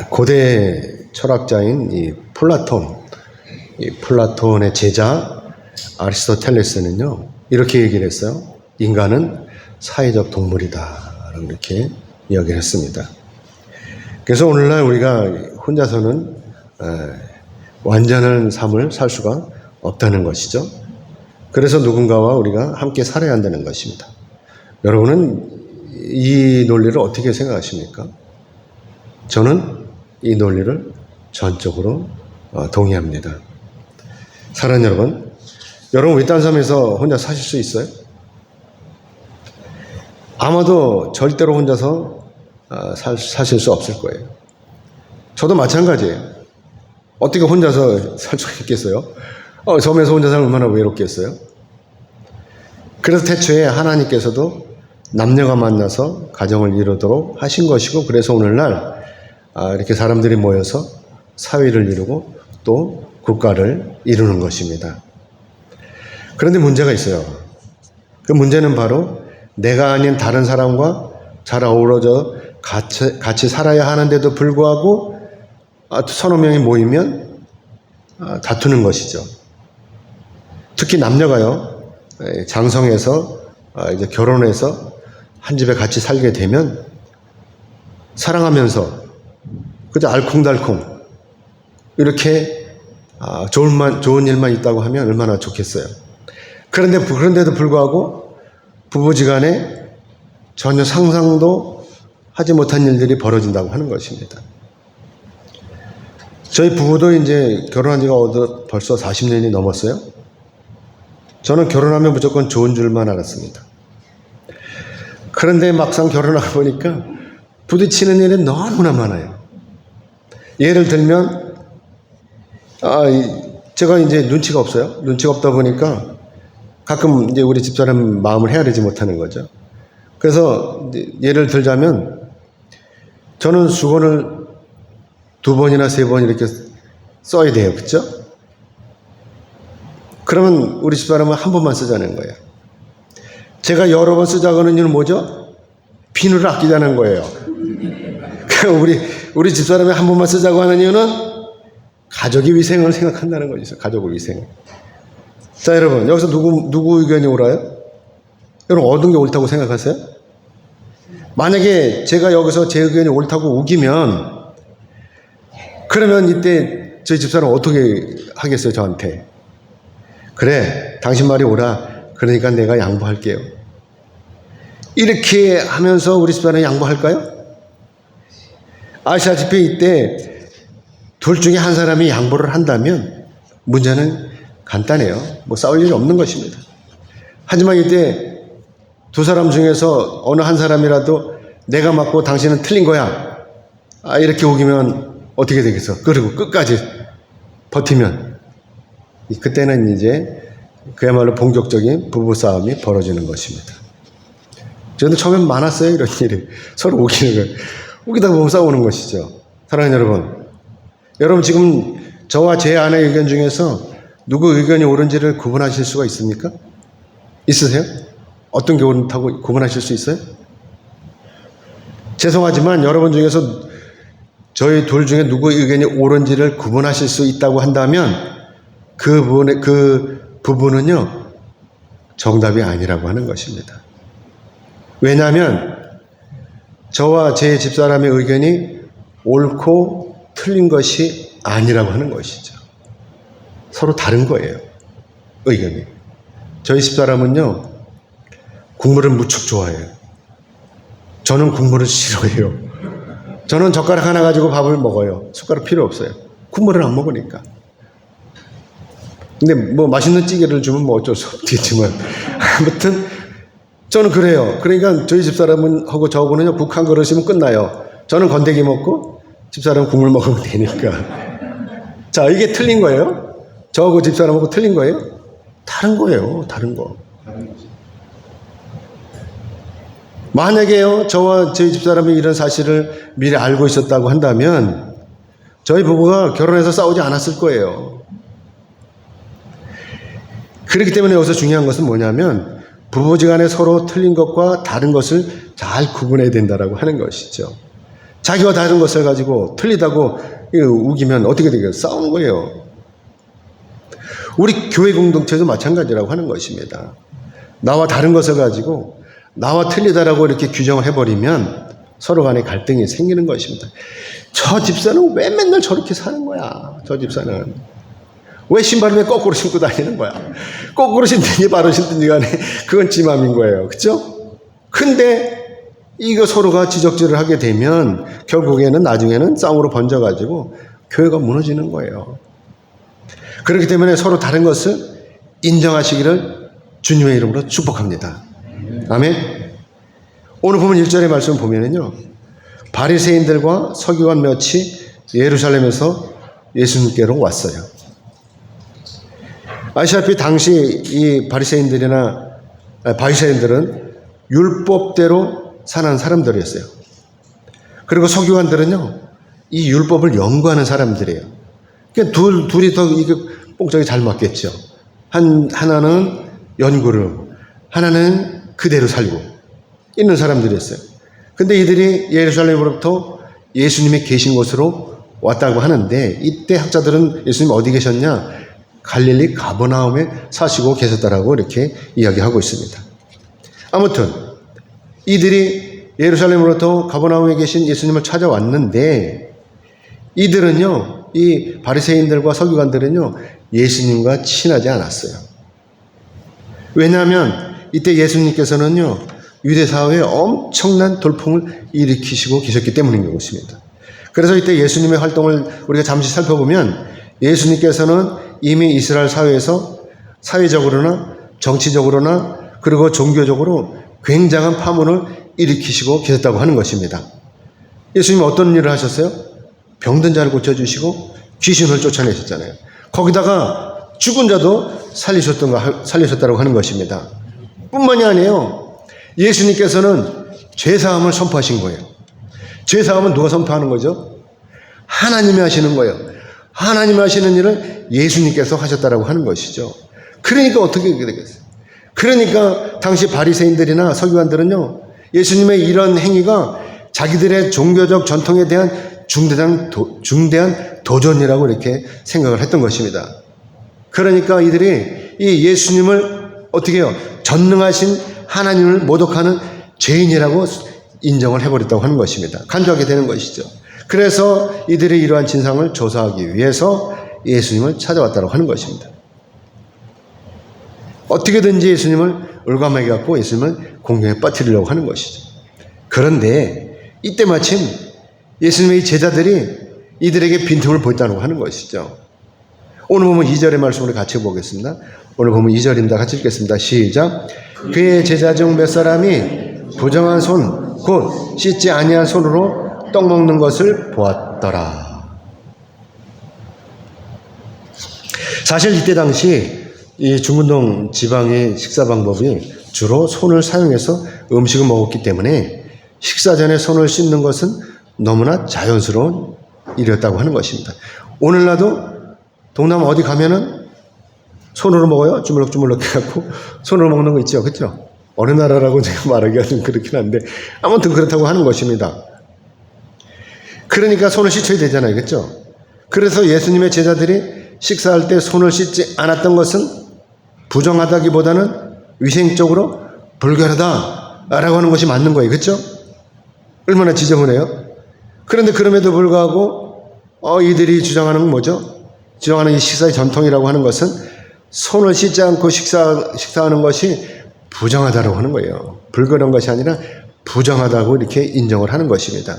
고대 철학자인 이 플라톤의 제자 아리스토텔레스는요, 이렇게 얘기를 했어요. 인간은 사회적 동물이다. 이렇게 이야기를 했습니다. 그래서 오늘날 우리가 혼자서는 완전한 삶을 살 수가 없다는 것이죠. 그래서 누군가와 우리가 함께 살아야 한다는 것입니다. 여러분은 이 논리를 어떻게 생각하십니까? 저는 이 논리를 전적으로 동의합니다. 사랑하는 여러분 외딴 섬에서 혼자 사실 수 있어요? 아마도 절대로 혼자서 사실 수 없을 거예요. 저도 마찬가지예요. 어떻게 혼자서 살 수가 있겠어요? 섬에서 혼자 살면 얼마나 외롭겠어요? 그래서 태초에 하나님께서도 남녀가 만나서 가정을 이루도록 하신 것이고, 그래서 오늘날 이렇게 사람들이 모여서 사회를 이루고 또 국가를 이루는 것입니다. 그런데 문제가 있어요. 그 문제는 바로 내가 아닌 다른 사람과 잘 어우러져 같이 살아야 하는데도 불구하고 서너 명이 모이면 다투는 것이죠. 특히 남녀가요, 장성해서 이제 결혼해서 한 집에 같이 살게 되면 사랑하면서 그저 알콩달콩 이렇게 좋은 일만 있다고 하면 얼마나 좋겠어요. 그런데도 불구하고 부부지간에 전혀 상상도 하지 못한 일들이 벌어진다고 하는 것입니다. 저희 부부도 이제 결혼한 지가 벌써 40년이 넘었어요. 저는 결혼하면 무조건 좋은 줄만 알았습니다. 그런데 막상 결혼하고 보니까 부딪히는 일이 너무나 많아요. 예를 들면 제가 이제 눈치가 없어요. 눈치가 없다 보니까 가끔 이제 우리 집사람 마음을 헤아리지 못하는 거죠. 그래서 예를 들자면 저는 수건을 2번이나 3번 이렇게 써야 돼요. 그렇죠? 그러면 우리 집사람은 한 번만 쓰자는 거예요. 제가 여러 번 쓰자고 하는 이유는 뭐죠? 비누를 아끼자는 거예요. 우리 집사람이 한 번만 쓰자고 하는 이유는 가족의 위생을 생각한다는 거죠. 가족의 위생. 자, 여러분, 여기서 누구 의견이 옳아요? 여러분, 어떤 게 옳다고 생각하세요? 만약에 제가 여기서 제 의견이 옳다고 우기면, 그러면 이때 저희 집사람 어떻게 하겠어요, 저한테? 그래, 당신 말이 옳아. 그러니까 내가 양보할게요. 이렇게 하면서 우리 집사람이 양보할까요? 아시다시피 이때 둘 중에 한 사람이 양보를 한다면 문제는 간단해요. 싸울 일이 없는 것입니다. 하지만 이때 두 사람 중에서 어느 한 사람이라도 내가 맞고 당신은 틀린 거야, 이렇게 우기면 어떻게 되겠어? 그리고 끝까지 버티면 그때는 이제 그야말로 본격적인 부부싸움이 벌어지는 것입니다. 저도 처음엔 많았어요. 이런 일이. 서로 우기는 거예요. 우기다 보면 싸우는 것이죠. 사랑하는 여러분 지금 저와 제 아내의 의견 중에서 누구 의견이 옳은지를 구분하실 수가 있습니까? 있으세요? 어떤 게 옳다고 구분하실 수 있어요? 죄송하지만 여러분 중에서 저희 둘 중에 누구 의견이 옳은지를 구분하실 수 있다고 한다면 그 부분은요, 정답이 아니라고 하는 것입니다. 왜냐하면 저와 제 집사람의 의견이 옳고 틀린 것이 아니라고 하는 것이죠. 서로 다른 거예요, 의견이. 저희 집사람은요, 국물을 무척 좋아해요. 저는 국물을 싫어해요. 저는 젓가락 하나 가지고 밥을 먹어요. 숟가락 필요 없어요. 국물을 안 먹으니까. 근데 맛있는 찌개를 주면 어쩔 수 없겠지만 아무튼 저는 그래요. 그러니까 저희 집사람하고 저하고는요, 국 한 그릇이면 끝나요. 저는 건더기 먹고 집사람은 국물 먹으면 되니까. 자, 이게 틀린 거예요? 저하고 집사람하고 틀린 거예요? 다른 거예요. 다른 거. 만약에요, 저와 저희 집사람이 이런 사실을 미리 알고 있었다고 한다면 저희 부부가 결혼해서 싸우지 않았을 거예요. 그렇기 때문에 여기서 중요한 것은 뭐냐면 부부지간에 서로 틀린 것과 다른 것을 잘 구분해야 된다라고 하는 것이죠. 자기와 다른 것을 가지고 틀리다고 우기면 어떻게 되겠어요? 싸우는 거예요. 우리 교회 공동체도 마찬가지라고 하는 것입니다. 나와 다른 것을 가지고 나와 틀리다라고 이렇게 규정을 해버리면 서로 간에 갈등이 생기는 것입니다. 저 집사는 왜 맨날 저렇게 사는 거야? 저 집사는 왜 신발을 왜 거꾸로 신고 다니는 거야? 거꾸로 신든지 바로 신든지 간에 그건 지 맘인 거예요. 그렇죠? 근데 이거 서로가 지적질을 하게 되면 결국에는 나중에는 싸움으로 번져가지고 교회가 무너지는 거예요. 그렇기 때문에 서로 다른 것을 인정하시기를 주님의 이름으로 축복합니다. 아멘. 오늘 보면 1절의 말씀을 보면은요, 바리새인들과 서기관 몇이 예루살렘에서 예수님께로 왔어요. 아시다시피 당시 이 바리새인들은 율법대로 사는 사람들이었어요. 그리고 서기관들은요, 이 율법을 연구하는 사람들이에요. 그러니까 둘이 더 이게 뽕짝이 잘 맞겠죠. 하나는 연구를, 하나는 그대로 살고 있는 사람들이었어요. 근데 이들이 예루살렘으로부터 예수님이 계신 곳으로 왔다고 하는데, 이때 학자들은 예수님 어디 계셨냐? 갈릴리 가버나움에 사시고 계셨다라고 이렇게 이야기하고 있습니다. 아무튼 이들이 예루살렘으로부터 가버나움에 계신 예수님을 찾아왔는데, 이들은요, 이 바리새인들과 서기관들은요, 예수님과 친하지 않았어요. 왜냐하면 이때 예수님께서는요, 유대 사회에 엄청난 돌풍을 일으키시고 계셨기 때문인 것입니다. 그래서 이때 예수님의 활동을 우리가 잠시 살펴보면, 예수님께서는 이미 이스라엘 사회에서 사회적으로나 정치적으로나 그리고 종교적으로 굉장한 파문을 일으키시고 계셨다고 하는 것입니다. 예수님은 어떤 일을 하셨어요? 병든 자를 고쳐주시고 귀신을 쫓아내셨잖아요. 거기다가 죽은 자도 살리셨다고 하는 것입니다. 뿐만이 아니에요. 예수님께서는 죄사함을 선포하신 거예요. 죄사함은 누가 선포하는 거죠? 하나님이 하시는 거예요. 하나님이 하시는 일을 예수님께서 하셨다라고 하는 것이죠. 그러니까 어떻게 되겠어요? 그러니까 당시 바리새인들이나 서기관들은요, 예수님의 이런 행위가 자기들의 종교적 전통에 대한 중대한 도전이라고 이렇게 생각을 했던 것입니다. 그러니까 이들이 이 예수님을 어떻게 해요? 전능하신 하나님을 모독하는 죄인이라고 인정을 해버렸다고 하는 것입니다. 간주하게 되는 것이죠. 그래서 이들이 이러한 진상을 조사하기 위해서 예수님을 찾아왔다고 하는 것입니다. 어떻게든지 예수님을 올가매게 갖고 예수님을 공경에 빠뜨리려고 하는 것이죠. 그런데 이때 마침 예수님의 제자들이 이들에게 빈틈을 보였다고 하는 것이죠. 오늘 보면 2절의 말씀을 같이 보겠습니다. 오늘 보면 2절입니다. 같이 읽겠습니다. 시작. 그의 제자 중 몇 사람이 부정한 손, 곧 씻지 아니한 손으로 떡 먹는 것을 보았더라. 사실 이때 당시 이 중근동 지방의 식사 방법이 주로 손을 사용해서 음식을 먹었기 때문에 식사 전에 손을 씻는 것은 너무나 자연스러운 일이었다고 하는 것입니다. 오늘날도 동남 어디 가면은 손으로 먹어요. 주물럭주물럭 해갖고 손으로 먹는 거 있죠. 그렇죠? 어느 나라라고 제가 말하기가 좀 그렇긴 한데 아무튼 그렇다고 하는 것입니다. 그러니까 손을 씻어야 되잖아요. 그렇죠? 그래서 예수님의 제자들이 식사할 때 손을 씻지 않았던 것은 부정하다기보다는 위생적으로 불결하다라고 하는 것이 맞는 거예요. 그렇죠? 얼마나 지저분해요? 그런데 그럼에도 불구하고 이들이 주장하는 건 뭐죠? 주장하는 이 식사의 전통이라고 하는 것은 손을 씻지 않고 식사하는 것이 부정하다고 하는 거예요. 불결한 것이 아니라 부정하다고 이렇게 인정을 하는 것입니다.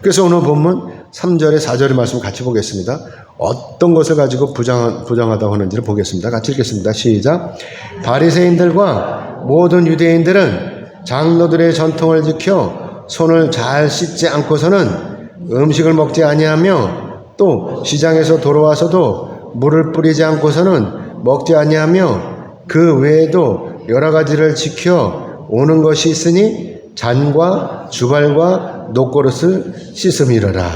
그래서 오늘 본문 3절에 4절의 말씀 같이 보겠습니다. 어떤 것을 가지고 부정하다고 하는지를 보겠습니다. 같이 읽겠습니다. 시작. 바리새인들과 모든 유대인들은 장로들의 전통을 지켜 손을 잘 씻지 않고서는 음식을 먹지 아니하며 또 시장에서 돌아와서도 물을 뿌리지 않고서는 먹지 아니하며 그 외에도 여러 가지를 지켜 오는 것이 있으니 잔과 주발과 녹그릇을 씻음이러라.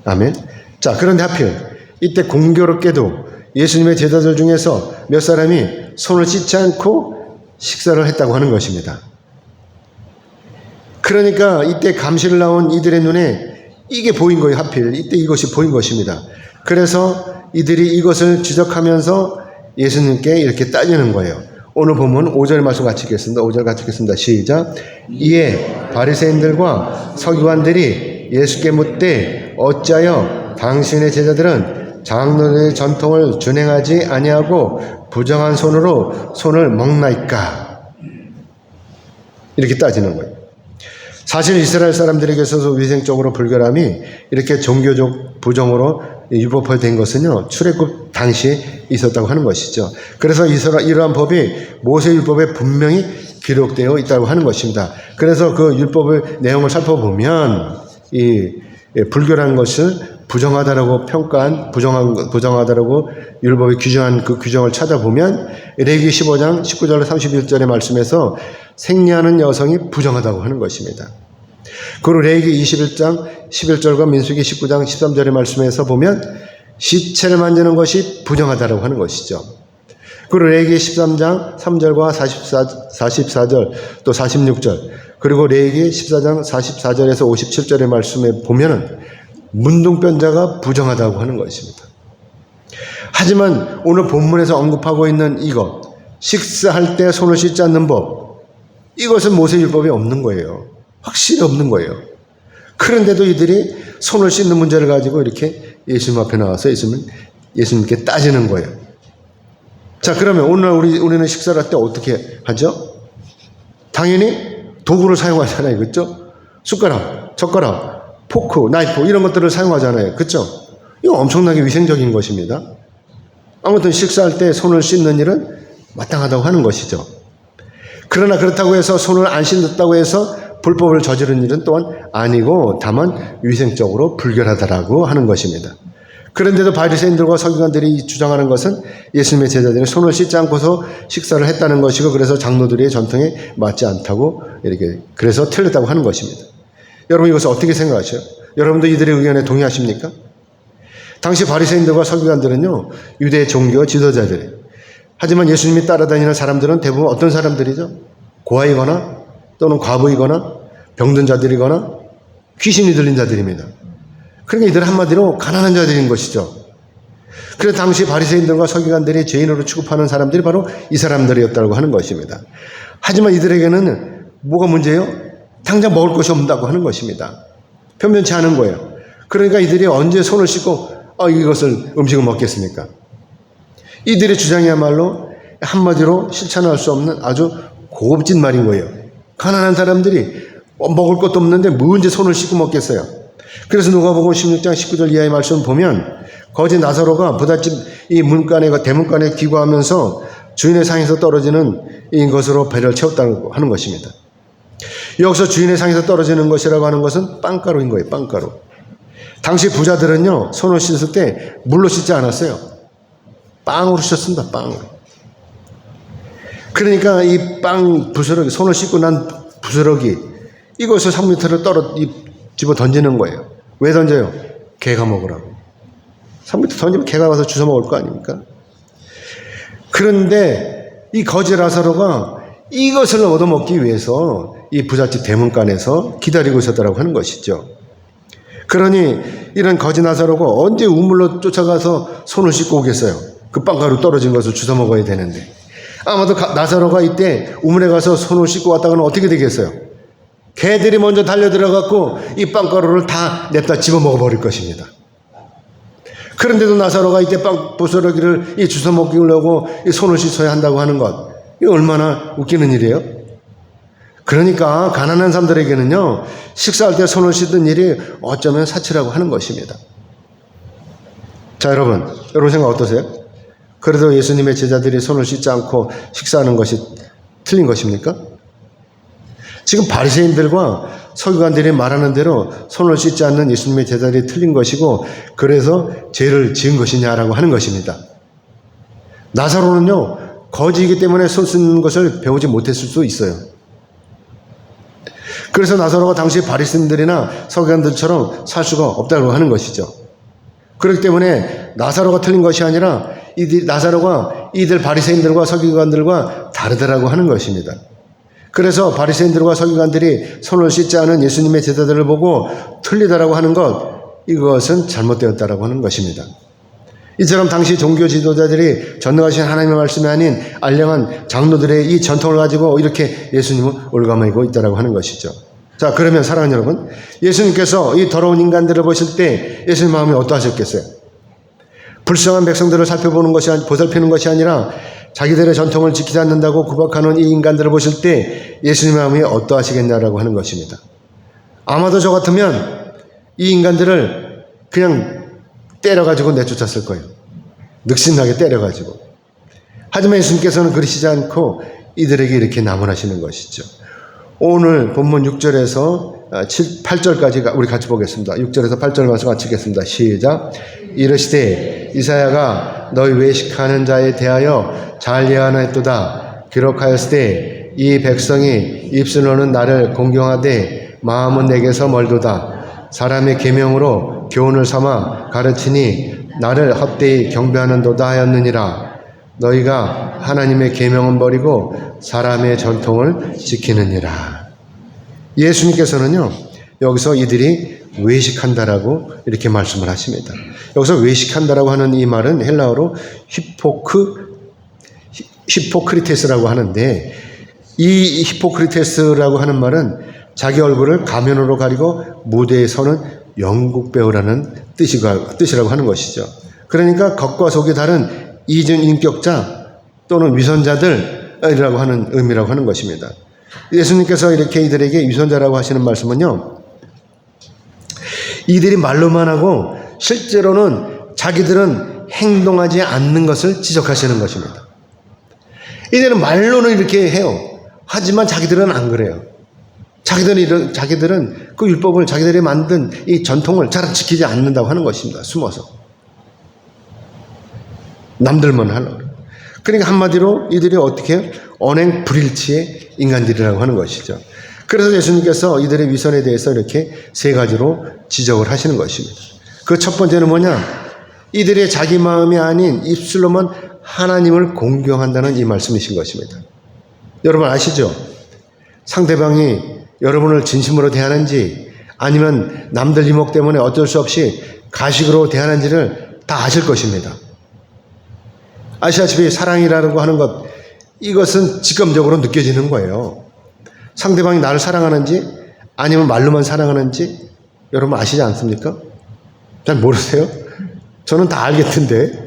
아멘. 자, 그런데 하필 이때 공교롭게도 예수님의 제자들 중에서 몇 사람이 손을 씻지 않고 식사를 했다고 하는 것입니다. 그러니까 이때 감시를 나온 이들의 눈에 이게 보인 거예요. 하필 이때 이것이 보인 것입니다. 그래서 이들이 이것을 지적하면서 예수님께 이렇게 따지는 거예요. 오늘 보면 5절 말씀 같이 읽겠습니다. 5절 같이 읽겠습니다. 시작. 이에 바리새인들과 서기관들이 예수께 묻되 어찌하여 당신의 제자들은 장로의 전통을 준행하지 아니하고 부정한 손으로 손을 먹나이까? 이렇게 따지는 거예요. 사실 이스라엘 사람들에게 있어서 위생적으로 불결함이 이렇게 종교적 부정으로 율법화된 것은요, 출애굽 당시에 있었다고 하는 것이죠. 그래서 이러한 법이 모세 율법에 분명히 기록되어 있다고 하는 것입니다. 그래서 그 율법의 내용을 살펴보면 이 불결한 것을 부정하다라고 평가한 부정하다라고 율법이 규정한 그 규정을 찾아보면 레위기 15장 19절 31절의 말씀에서 생리하는 여성이 부정하다고 하는 것입니다. 그리고 레위기 21장 11절과 민수기 19장 13절의 말씀에서 보면 시체를 만지는 것이 부정하다라고 하는 것이죠. 그리고 레위기 13장 3절과 44절 또 46절 그리고 레위기 14장 44절에서 57절의 말씀에 보면은 문둥병자가 부정하다고 하는 것입니다. 하지만 오늘 본문에서 언급하고 있는 이것, 식사할 때 손을 씻지 않는 법, 이것은 모세율법에 없는 거예요. 확실히 없는 거예요. 그런데도 이들이 손을 씻는 문제를 가지고 이렇게 예수님 앞에 나와서 예수님께 따지는 거예요. 자, 그러면 오늘 우리는 식사를 할 때 어떻게 하죠? 당연히 도구를 사용하잖아요. 그렇죠? 숟가락, 젓가락, 포크, 나이프 이런 것들을 사용하잖아요. 그렇죠? 이거 엄청나게 위생적인 것입니다. 아무튼 식사할 때 손을 씻는 일은 마땅하다고 하는 것이죠. 그러나 그렇다고 해서 손을 안 씻었다고 해서 불법을 저지른 일은 또한 아니고 다만 위생적으로 불결하다라고 하는 것입니다. 그런데도 바리새인들과 서기관들이 주장하는 것은 예수님의 제자들이 손을 씻지 않고서 식사를 했다는 것이고 그래서 장로들의 전통에 맞지 않다고 이렇게 그래서 틀렸다고 하는 것입니다. 여러분 이것을 어떻게 생각하세요? 여러분도 이들의 의견에 동의하십니까? 당시 바리새인들과 서기관들은요 유대 종교 지도자들이에요. 하지만 예수님이 따라다니는 사람들은 대부분 어떤 사람들이죠? 고아이거나 또는 과부이거나 병든 자들이거나 귀신이 들린 자들입니다. 그러니까 이들 한마디로 가난한 자들인 것이죠. 그래서 당시 바리새인들과 서기관들이 죄인으로 취급하는 사람들이 바로 이 사람들이었다고 하는 것입니다. 하지만 이들에게는 뭐가 문제예요? 당장 먹을 것이 없다고 하는 것입니다. 변변치 않은 거예요. 그러니까 이들이 언제 손을 씻고 이것을 음식을 먹겠습니까? 이들의 주장이야말로 한마디로 실천할 수 없는 아주 고급진 말인 거예요. 가난한 사람들이 먹을 것도 없는데 언제 손을 씻고 먹겠어요? 그래서 누가복음 16장 19절 이하의 말씀을 보면 거지 나사로가 부잣집 이 대문간에 기거하면서 주인의 상에서 떨어지는 것으로 배를 채웠다고 하는 것입니다. 여기서 주인의 상에서 떨어지는 것이라고 하는 것은 빵가루인 거예요. 빵가루. 당시 부자들은요 손을 씻을 때 물로 씻지 않았어요. 빵으로 씻었습니다. 빵으로. 그러니까 이 빵 부스러기, 손을 씻고 난 부스러기 이것을 산 밑으로 집어 던지는 거예요. 왜 던져요? 개가 먹으라고. 산 밑에 던지면 개가 와서 주워 먹을 거 아닙니까? 그런데 이 거지 나사로가 이것을 얻어먹기 위해서 이 부잣집 대문간에서 기다리고 있었다고 하는 것이죠. 그러니 이런 거지 나사로가 언제 우물로 쫓아가서 손을 씻고 오겠어요? 그 빵가루 떨어진 것을 주워 먹어야 되는데. 아마도 나사로가 이때 우물에 가서 손을 씻고 왔다가는 어떻게 되겠어요? 개들이 먼저 달려들어갖고 이 빵가루를 다 냅다 집어먹어버릴 것입니다. 그런데도 나사로가 이때 빵 부스러기를 주워 먹으려고 손을 씻어야 한다고 하는 것. 이거 얼마나 웃기는 일이에요? 그러니까 가난한 사람들에게는요 식사할 때 손을 씻는 일이 어쩌면 사치라고 하는 것입니다. 자, 여러분 생각 어떠세요? 그래도 예수님의 제자들이 손을 씻지 않고 식사하는 것이 틀린 것입니까? 지금 바리새인들과 서기관들이 말하는 대로 손을 씻지 않는 예수님의 제자들이 틀린 것이고 그래서 죄를 지은 것이냐라고 하는 것입니다. 나사로는요 거지이기 때문에 손 씻는 것을 배우지 못했을 수 있어요. 그래서 나사로가 당시 바리새인들이나 서기관들처럼 살 수가 없다고 하는 것이죠. 그렇기 때문에 나사로가 틀린 것이 아니라 나사로가 이들 바리새인들과 서기관들과 다르다라고 하는 것입니다. 그래서 바리새인들과 서기관들이 손을 씻지 않은 예수님의 제자들을 보고 틀리다라고 하는 것, 이것은 잘못되었다라고 하는 것입니다. 이처럼 당시 종교 지도자들이 전능하신 하나님의 말씀이 아닌 알량한 장로들의 이 전통을 가지고 이렇게 예수님을 올가매고 있다라고 하는 것이죠. 자, 그러면 사랑하는 여러분, 예수님께서 이 더러운 인간들을 보실 때 예수님 마음이 어떠하셨겠어요? 불쌍한 백성들을 보살피는 것이 아니라 자기들의 전통을 지키지 않는다고 구박하는 이 인간들을 보실 때 예수님 마음이 어떠하시겠냐라고 하는 것입니다. 아마도 저 같으면 이 인간들을 그냥 때려가지고 내쫓았을 거예요. 늑신나게 때려가지고. 하지만 예수님께서는 그러시지 않고 이들에게 이렇게 나무라시는 것이죠. 오늘 본문 6절에서 8절까지 우리 같이 보겠습니다. 6절에서 8절 말씀 같이 읽겠습니다. 시작. 이르시되 이사야가 너희 외식하는 자에 대하여 잘 예언하였도다. 기록하였으되 이 백성이 입술로는 나를 공경하되 마음은 내게서 멀도다. 사람의 계명으로 교훈을 삼아 가르치니 나를 헛되이 경배하는도다 하였느니라. 너희가 하나님의 계명은 버리고 사람의 전통을 지키느니라. 예수님께서는요, 여기서 이들이 외식한다라고 이렇게 말씀을 하십니다. 여기서 외식한다라고 하는 이 말은 헬라어로 히포크리테스라고 하는데, 이 히포크리테스라고 하는 말은 자기 얼굴을 가면으로 가리고 무대에 서는 연극 배우라는 뜻이라고 하는 것이죠. 그러니까 겉과 속이 다른 이중 인격자 또는 위선자들이라고 하는 의미라고 하는 것입니다. 예수님께서 이렇게 이들에게 위선자라고 하시는 말씀은요, 이들이 말로만 하고 실제로는 자기들은 행동하지 않는 것을 지적하시는 것입니다. 이들은 말로는 이렇게 해요. 하지만 자기들은 안 그래요. 자기들은 그 율법을, 자기들이 만든 이 전통을 잘 지키지 않는다고 하는 것입니다. 숨어서. 남들만 하려고. 그러니까 한마디로 이들이 어떻게 해요? 언행 불일치의 인간들이라고 하는 것이죠. 그래서 예수님께서 이들의 위선에 대해서 이렇게 세 가지로 지적을 하시는 것입니다. 그 첫 번째는 뭐냐? 이들의 자기 마음이 아닌 입술로만 하나님을 공경한다는 이 말씀이신 것입니다. 여러분 아시죠? 상대방이 여러분을 진심으로 대하는지 아니면 남들 이목 때문에 어쩔 수 없이 가식으로 대하는지를 다 아실 것입니다. 아시다시피 사랑이라고 하는 것, 이것은 직감적으로 느껴지는 거예요. 상대방이 나를 사랑하는지 아니면 말로만 사랑하는지 여러분 아시지 않습니까? 잘 모르세요? 저는 다 알겠는데.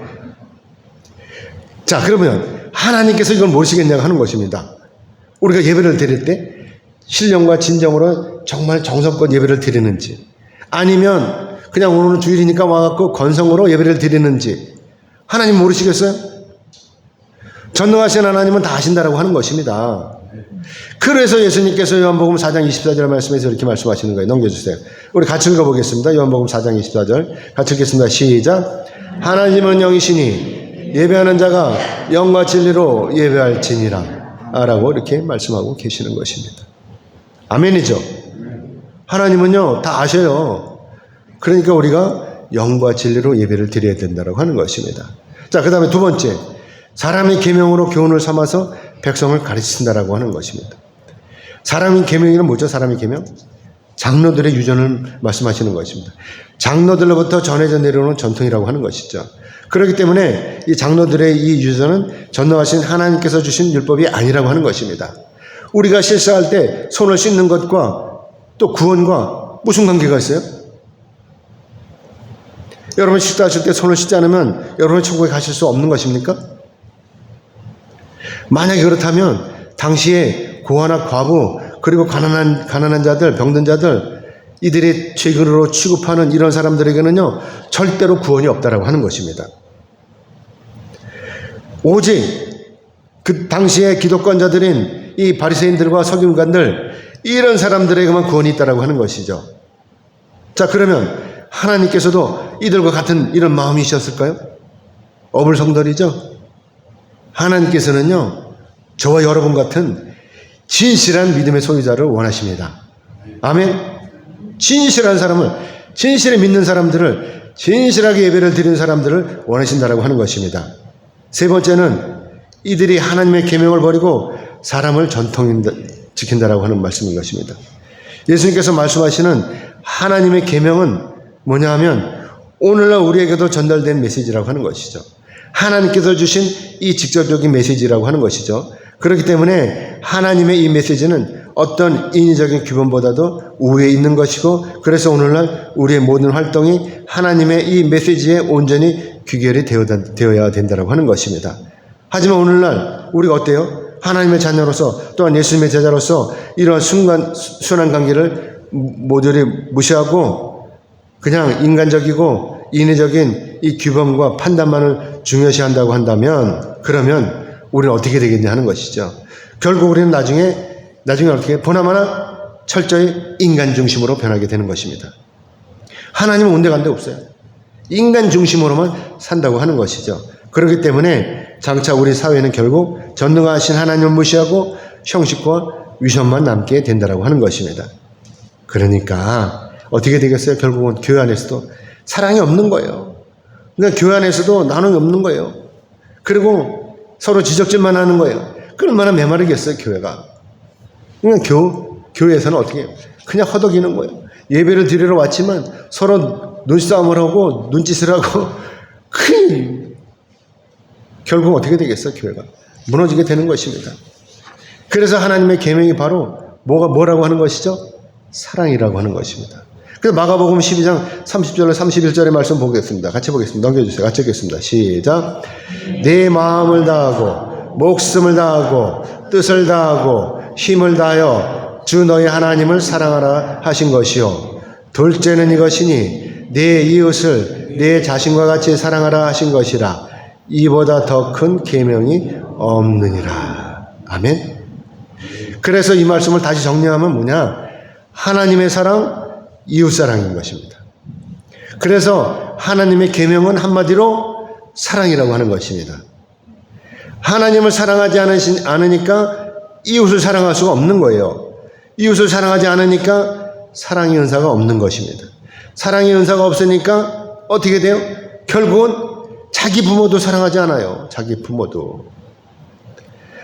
자, 그러면 하나님께서 이걸 모르시겠냐고 하는 것입니다. 우리가 예배를 드릴 때 신령과 진정으로 정말 정성껏 예배를 드리는지, 아니면 그냥 오늘은 주일이니까 와갖고 건성으로 예배를 드리는지 하나님 모르시겠어요? 전능하신 하나님은 다 아신다라고 하는 것입니다. 그래서 예수님께서 요한복음 4장 24절 말씀에서 이렇게 말씀하시는 거예요. 넘겨주세요. 우리 같이 읽어보겠습니다. 요한복음 4장 24절 같이 읽겠습니다. 시작. 하나님은 영이시니 예배하는 자가 영과 진리로 예배할지니라 라고 이렇게 말씀하고 계시는 것입니다. 아멘이죠. 하나님은요 다 아셔요. 그러니까 우리가 영과 진리로 예배를 드려야 된다고 하는 것입니다. 자, 그 다음에 두 번째, 사람의 계명으로 교훈을 삼아서 백성을 가르친다라고 하는 것입니다. 사람의 계명이란 뭐죠? 사람의 계명? 장로들의 유전을 말씀하시는 것입니다. 장로들로부터 전해져 내려오는 전통이라고 하는 것이죠. 그렇기 때문에 이 장로들의 이 유전은 전능하신 하나님께서 주신 율법이 아니라고 하는 것입니다. 우리가 실수할 때 손을 씻는 것과 또 구원과 무슨 관계가 있어요? 여러분 식사하실 때 손을 씻지 않으면 여러분 천국에 가실 수 없는 것입니까? 만약에 그렇다면 당시에 고아나 과부 그리고 가난한 자들, 병든 자들, 이들이 죄인으로 취급하는 이런 사람들에게는요 절대로 구원이 없다라고 하는 것입니다. 오직 그 당시에 기독권자들인 이 바리새인들과 서기관들, 이런 사람들에게만 구원이 있다라고 하는 것이죠. 자, 그러면 하나님께서도 이들과 같은 이런 마음이셨을까요? 어불성설이죠. 하나님께서는요 저와 여러분 같은 진실한 믿음의 소유자를 원하십니다. 아멘. 진실한 사람을, 진실히 믿는 사람들을, 진실하게 예배를 드리는 사람들을 원하신다라고 하는 것입니다. 세 번째는 이들이 하나님의 계명을 버리고 사람의 지킨다라고 하는 말씀인 것입니다. 예수님께서 말씀하시는 하나님의 계명은 뭐냐 하면 오늘날 우리에게도 전달된 메시지라고 하는 것이죠. 하나님께서 주신 이 직접적인 메시지라고 하는 것이죠. 그렇기 때문에 하나님의 이 메시지는 어떤 인위적인 규범보다도 우위에 있는 것이고, 그래서 오늘날 우리의 모든 활동이 하나님의 이 메시지에 온전히 귀결이 되어야 된다고 하는 것입니다. 하지만 오늘날 우리가 어때요? 하나님의 자녀로서 또한 예수님의 제자로서 이러한 순한 관계를 모조리 무시하고 그냥 인간적이고 인위적인 이 규범과 판단만을 중요시한다고 한다면, 그러면 우리는 어떻게 되겠냐 하는 것이죠. 결국 우리는 나중에 어떻게 보나마나 철저히 인간 중심으로 변하게 되는 것입니다. 하나님은 온데간데 없어요. 인간 중심으로만 산다고 하는 것이죠. 그렇기 때문에 장차 우리 사회는 결국 전능하신 하나님을 무시하고 형식과 위선만 남게 된다고 하는 것입니다. 그러니까 어떻게 되겠어요? 결국은 교회 안에서도 사랑이 없는 거예요. 그러니까 교회 안에서도 나눔이 없는 거예요. 그리고 서로 지적질만 하는 거예요. 얼마나 메마르겠어요, 교회가. 그러니까 교회에서는 어떻게 해요? 그냥 허덕이는 거예요. 예배를 드리러 왔지만 서로 눈싸움을 하고 눈짓을 하고 결국 어떻게 되겠어요? 교회가 무너지게 되는 것입니다. 그래서 하나님의 계명이 바로 뭐라고 하는 것이죠? 사랑이라고 하는 것입니다. 그래서 마가복음 12장 30절로 31절의 말씀 보겠습니다. 같이 보겠습니다. 넘겨주세요. 같이 읽겠습니다. 시작. 내 마음을 다하고 목숨을 다하고 뜻을 다하고 힘을 다하여 주 너희 하나님을 사랑하라 하신 것이요. 둘째는 이것이니 내 이웃을 내 자신과 같이 사랑하라 하신 것이라. 이보다 더 큰 계명이 없느니라. 아멘. 그래서 이 말씀을 다시 정리하면 뭐냐? 하나님의 사랑, 이웃 사랑인 것입니다. 그래서 하나님의 계명은 한마디로 사랑이라고 하는 것입니다. 하나님을 사랑하지 않으니까 이웃을 사랑할 수가 없는 거예요. 이웃을 사랑하지 않으니까 사랑의 은사가 없는 것입니다. 사랑의 은사가 없으니까 어떻게 돼요? 결국은 자기 부모도 사랑하지 않아요. 자기 부모도.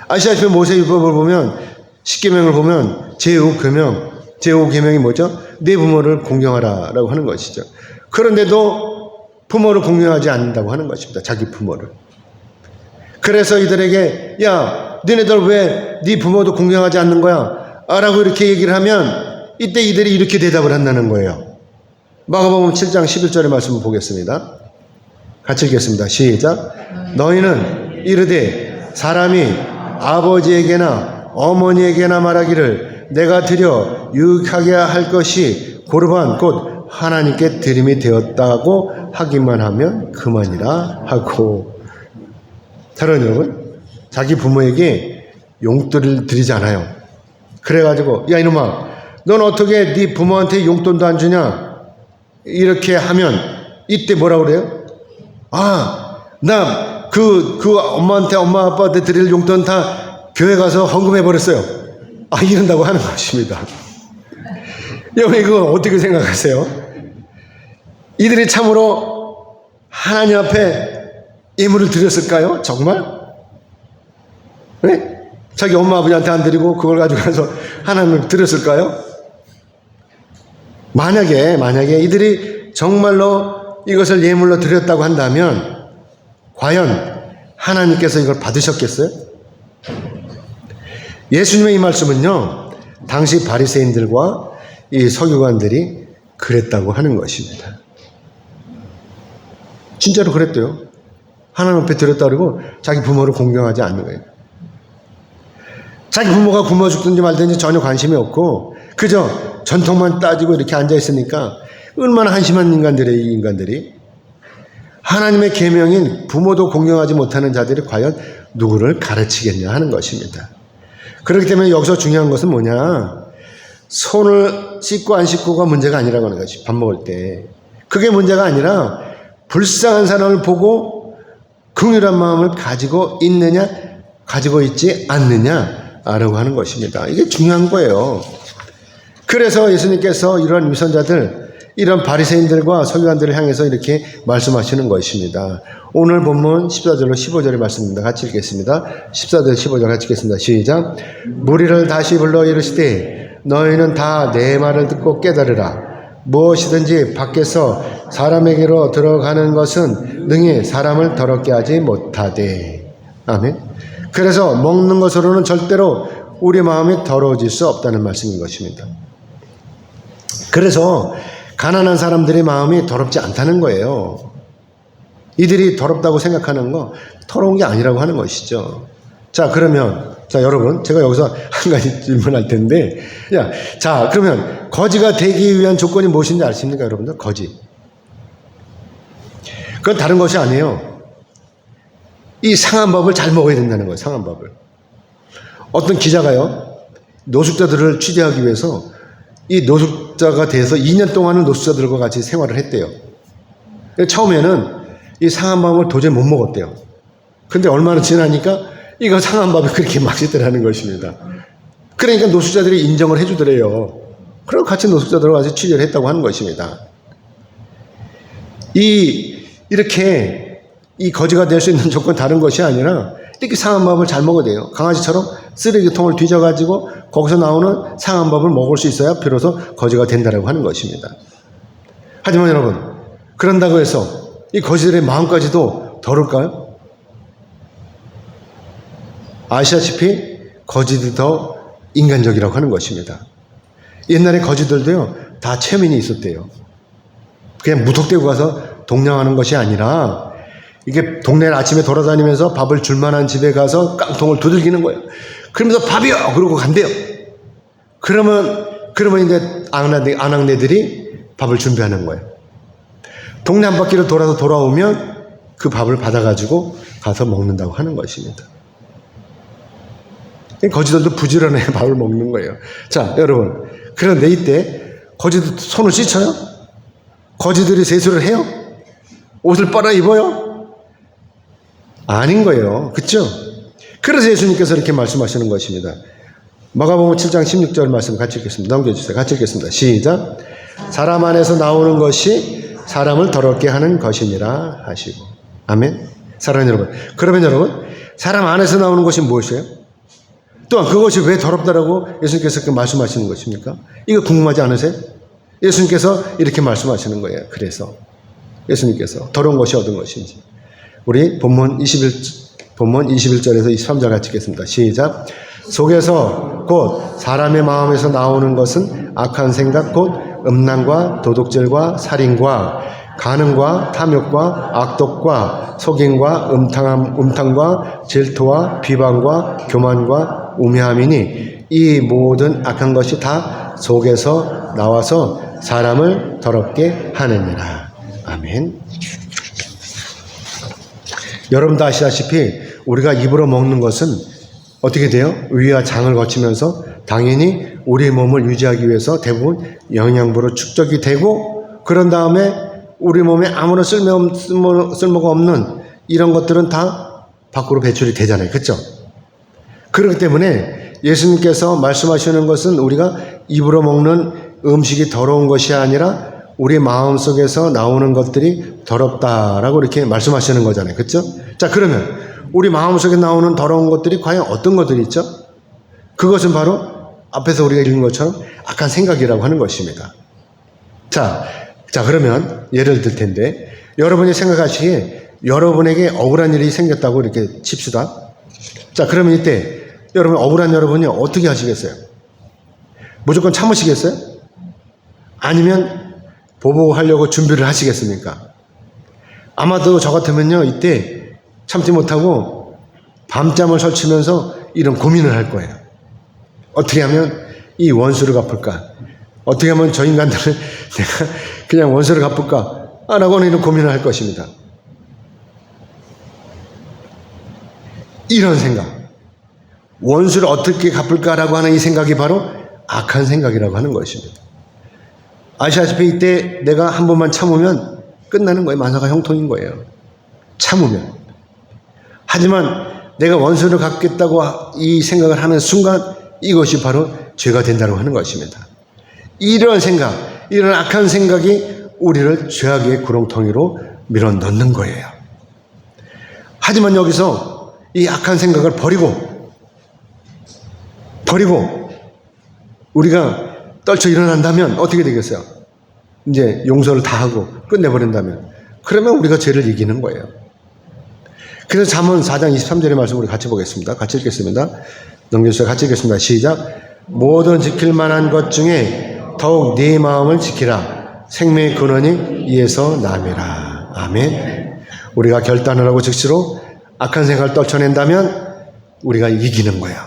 아시다시피 모세율법을 보면, 십계명을 보면 제5계명이 뭐죠? 내 부모를 공경하라라고 하는 것이죠. 그런데도 부모를 공경하지 않는다고 하는 것입니다. 자기 부모를. 그래서 이들에게 야, 너네들 왜 네 부모도 공경하지 않는 거야? 라고 이렇게 얘기를 하면 이때 이들이 이렇게 대답을 한다는 거예요. 마가복음 7장 11절의 말씀을 보겠습니다. 같이 읽겠습니다. 시작. 너희는 이르되 사람이 아버지에게나 어머니에게나 말하기를 내가 드려 유익하게 할 것이 고르반 곧 하나님께 드림이 되었다고 하기만 하면 그만이라 하고. 사랑하는 여러분, 자기 부모에게 용돈을 드리지 않아요. 그래가지고 야 이놈아, 넌 어떻게 네 부모한테 용돈도 안 주냐? 이렇게 하면 이때 뭐라 그래요? 아, 나 그 엄마한테 엄마 아빠한테 드릴 용돈 다 교회 가서 헌금해 버렸어요. 아, 이런다고 하는 것입니다. 여러분 이거 어떻게 생각하세요? 이들이 참으로 하나님 앞에 예물을 드렸을까요? 정말? 네? 자기 엄마 아버지한테 안 드리고 그걸 가지고 가서 하나님을 드렸을까요? 만약에 이들이 정말로 이것을 예물로 드렸다고 한다면 과연 하나님께서 이걸 받으셨겠어요? 예수님의 이 말씀은요, 당시 바리새인들과 이 서기관들이 그랬다고 하는 것입니다. 진짜로 그랬대요. 하나님 앞에 드렸다 그러고 자기 부모를 공경하지 않는 거예요. 자기 부모가 굶어 죽든지 말든지 전혀 관심이 없고 그저 전통만 따지고 이렇게 앉아있으니까 얼마나 한심한 인간들이에요, 이 인간들이. 하나님의 계명인 부모도 공경하지 못하는 자들이 과연 누구를 가르치겠냐 하는 것입니다. 그렇기 때문에 여기서 중요한 것은 뭐냐? 손을 씻고 안 씻고가 문제가 아니라고 하는 것이, 밥 먹을 때. 그게 문제가 아니라 불쌍한 사람을 보고 긍휼한 마음을 가지고 있느냐, 가지고 있지 않느냐라고 하는 것입니다. 이게 중요한 거예요. 그래서 예수님께서 이러한 위선자들, 이런 바리새인들과 서기관들을 향해서 이렇게 말씀하시는 것입니다. 오늘 본문 14절로 15절의 말씀입니다. 같이 읽겠습니다. 14절 15절 같이 읽겠습니다. 시작. 무리를 다시 불러 이르시되 너희는 다 내 말을 듣고 깨달으라. 무엇이든지 밖에서 사람에게로 들어가는 것은 능히 사람을 더럽게 하지 못하되. 아멘. 그래서 먹는 것으로는 절대로 우리 마음이 더러워질 수 없다는 말씀인 것입니다. 그래서 가난한 사람들의 마음이 더럽지 않다는 거예요. 이들이 더럽다고 생각하는 거 더러운 게 아니라고 하는 것이죠. 자, 그러면 여러분, 제가 여기서 한 가지 질문할 텐데, 자, 그러면 거지가 되기 위한 조건이 무엇인지 아십니까, 여러분들? 거지. 그건 다른 것이 아니에요. 이 상한 밥을 잘 먹어야 된다는 거예요. 상한 밥을. 어떤 기자가요, 노숙자들을 취재하기 위해서 이 노숙자가 돼서 2년 동안은 노숙자들과 같이 생활을 했대요. 처음에는 이 상한 밥을 도저히 못 먹었대요. 근데 얼마나 지나니까 이거 상한 밥이 그렇게 맛있더라는 것입니다. 그러니까 노숙자들이 인정을 해주더래요. 그리고 같이 노숙자들과 같이 취재를 했다고 하는 것입니다. 이렇게 이 거지가 될 수 있는 조건 다른 것이 아니라 이렇게 상한 밥을 잘 먹어야 돼요. 강아지처럼 쓰레기통을 뒤져가지고 거기서 나오는 상한 밥을 먹을 수 있어야 비로소 거지가 된다고 하는 것입니다. 하지만 여러분, 그런다고 해서 이 거지들의 마음까지도 더러울까요? 아시다시피 거지도 더 인간적이라고 하는 것입니다. 옛날에 거지들도요, 다 체면이 있었대요. 그냥 무턱대고 가서 동냥하는 것이 아니라 이게 동네를 아침에 돌아다니면서 밥을 줄 만한 집에 가서 깡통을 두들기는 거예요. 그러면서 밥이요! 그러고 간대요. 그러면 이제 아낙네들이 밥을 준비하는 거예요. 동네 한 바퀴를 돌아서 돌아오면 그 밥을 받아가지고 가서 먹는다고 하는 것입니다. 거지들도 부지런히 밥을 먹는 거예요. 자, 여러분. 그런데 이때 거지들 손을 씻어요? 거지들이 세수를 해요? 옷을 빨아 입어요? 아닌 거예요. 그렇죠? 그래서 예수님께서 이렇게 말씀하시는 것입니다. 마가복음 7장 16절 말씀 같이 읽겠습니다. 넘겨주세요. 같이 읽겠습니다. 시작. 사람 안에서 나오는 것이 사람을 더럽게 하는 것이니라 하시고. 아멘. 사랑하는 여러분. 그러면 여러분, 사람 안에서 나오는 것이 무엇이에요? 또한 그것이 왜 더럽다라고 예수님께서 그 말씀하시는 것입니까? 이거 궁금하지 않으세요? 예수님께서 이렇게 말씀하시는 거예요. 그래서 예수님께서 더러운 것이 어떤 것인지. 우리 본문 21절에서 23절 같이 읽겠습니다. 시작. 속에서 곧 사람의 마음에서 나오는 것은 악한 생각 곧 음란과 도둑질과 살인과 간음과 탐욕과 악독과 속임과 음탕과 질투와 비방과 교만과 우매함이니 이 모든 악한 것이 다 속에서 나와서 사람을 더럽게 하느니라. 아멘. 여러분도 아시다시피 우리가 입으로 먹는 것은 어떻게 돼요? 위와 장을 거치면서 당연히 우리 몸을 유지하기 위해서 대부분 영양분으로 축적이 되고, 그런 다음에 우리 몸에 아무런 쓸모가 없는 이런 것들은 다 밖으로 배출이 되잖아요. 그렇죠? 그렇기 때문에 예수님께서 말씀하시는 것은 우리가 입으로 먹는 음식이 더러운 것이 아니라 우리 마음속에서 나오는 것들이 더럽다라고 이렇게 말씀하시는 거잖아요. 그렇죠? 자, 그러면 우리 마음속에 나오는 더러운 것들이 과연 어떤 것들이 있죠? 그것은 바로 앞에서 우리가 읽은 것처럼 악한 생각이라고 하는 것입니다. 자, 그러면 예를 들 텐데, 여러분이 생각하시기에 여러분에게 억울한 일이 생겼다고 이렇게 칩시다. 자, 그러면 이때 여러분, 억울한 여러분이 어떻게 하시겠어요? 무조건 참으시겠어요? 아니면 보복하려고 준비를 하시겠습니까? 아마도 저 같으면요, 이때 참지 못하고 밤잠을 설치면서 이런 고민을 할 거예요. 어떻게 하면 이 원수를 갚을까? 어떻게 하면 저 인간들을 내가 그냥 원수를 갚을까? 라고 이런 고민을 할 것입니다. 이런 생각. 원수를 어떻게 갚을까라고 하는 이 생각이 바로 악한 생각이라고 하는 것입니다. 아시다시피 이때 내가 한 번만 참으면 끝나는 거예요. 만사가 형통인 거예요. 참으면. 하지만 내가 원수를 갚겠다고 이 생각을 하는 순간 이것이 바로 죄가 된다고 하는 것입니다. 이런 생각, 이런 악한 생각이 우리를 죄악의 구렁텅이로 밀어넣는 거예요. 하지만 여기서 이 악한 생각을 버리고 우리가 떨쳐 일어난다면 어떻게 되겠어요? 이제 용서를 다 하고 끝내버린다면, 그러면 우리가 죄를 이기는 거예요. 그래서 잠언 4장 23절의 말씀 우리 같이 보겠습니다. 같이 읽겠습니다. 넘겨주세요. 같이 읽겠습니다. 시작. 모든 지킬 만한 것 중에 더욱 네 마음을 지키라. 생명의 근원이 이에서 남이라. 아멘. 우리가 결단을 하고 즉시로 악한 생각을 떨쳐낸다면 우리가 이기는 거예요.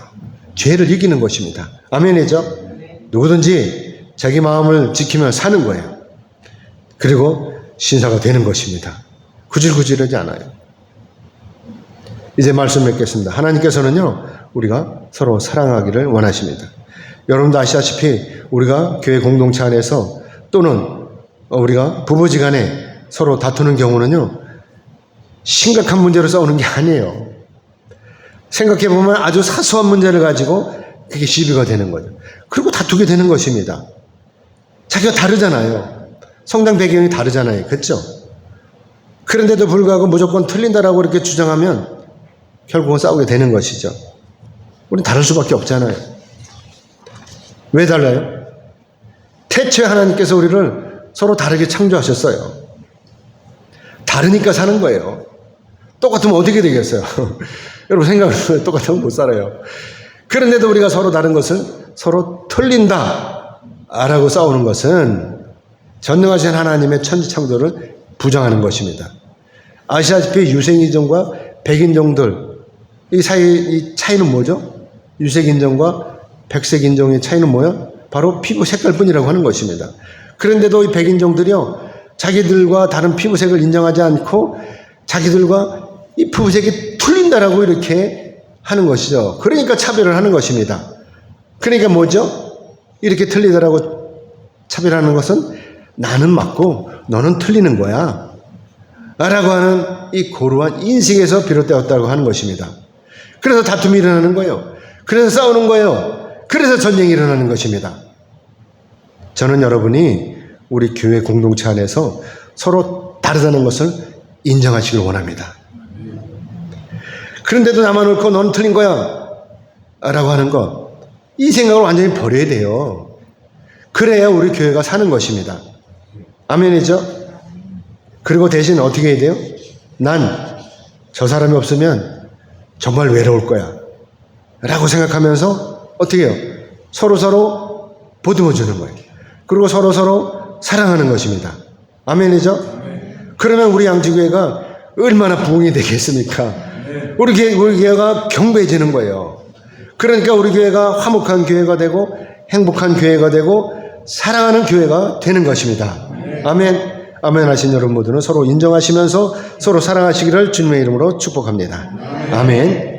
죄를 이기는 것입니다. 아멘이죠? 누구든지 자기 마음을 지키며 사는 거예요. 그리고 신사가 되는 것입니다. 구질구질하지 않아요. 이제 말씀 맺겠습니다. 하나님께서는요, 우리가 서로 사랑하기를 원하십니다. 여러분도 아시다시피 우리가 교회 공동체 안에서 또는 우리가 부부지간에 서로 다투는 경우는요, 심각한 문제로 싸우는 게 아니에요. 생각해보면 아주 사소한 문제를 가지고 그게 시비가 되는 거죠. 그리고 다투게 되는 것입니다. 자기가 다르잖아요. 성장 배경이 다르잖아요. 그렇죠? 그런데도 불구하고 무조건 틀린다라고 이렇게 주장하면 결국은 싸우게 되는 것이죠. 우리는 다를 수밖에 없잖아요. 왜 달라요? 태초에 하나님께서 우리를 서로 다르게 창조하셨어요. 다르니까 사는 거예요. 똑같으면 어떻게 되겠어요? 여러분 생각해보면 똑같으면 못 살아요. 그런데도 우리가 서로 다른 것을 서로 틀린다 라고 싸우는 것은 전능하신 하나님의 천지창조를 부정하는 것입니다. 아시다시피 유색인종과 백인종들 이 사이 이 차이는 뭐죠? 유색인종과 백색인종의 차이는 뭐야? 바로 피부 색깔뿐이라고 하는 것입니다. 그런데도 이 백인종들이요, 자기들과 다른 피부색을 인정하지 않고 자기들과 이 피부색이 틀린다라고 이렇게 하는 것이죠. 그러니까 차별을 하는 것입니다. 그러니까 뭐죠? 이렇게 틀리다라고 차별하는 것은 나는 맞고 너는 틀리는 거야 라고 하는 이 고루한 인식에서 비롯되었다고 하는 것입니다. 그래서 다툼이 일어나는 거예요. 그래서 싸우는 거예요. 그래서 전쟁이 일어나는 것입니다. 저는 여러분이 우리 교회 공동체 안에서 서로 다르다는 것을 인정하시길 원합니다. 그런데도 나만 옳고 너는 틀린 거야 라고 하는 것, 이 생각을 완전히 버려야 돼요. 그래야 우리 교회가 사는 것입니다. 아멘이죠? 그리고 대신 어떻게 해야 돼요? 난 저 사람이 없으면 정말 외로울 거야 라고 생각하면서 어떻게 해요? 서로 보듬어주는 거예요. 그리고 서로 사랑하는 것입니다. 아멘이죠? 그러면 우리 양지교회가 얼마나 부흥이 되겠습니까? 우리 교회가 경배해지는 거예요. 그러니까 우리 교회가 화목한 교회가 되고 행복한 교회가 되고 사랑하는 교회가 되는 것입니다. 아멘. 아멘 하신 여러분 모두는 서로 인정하시면서 서로 사랑하시기를 주님의 이름으로 축복합니다. 아멘.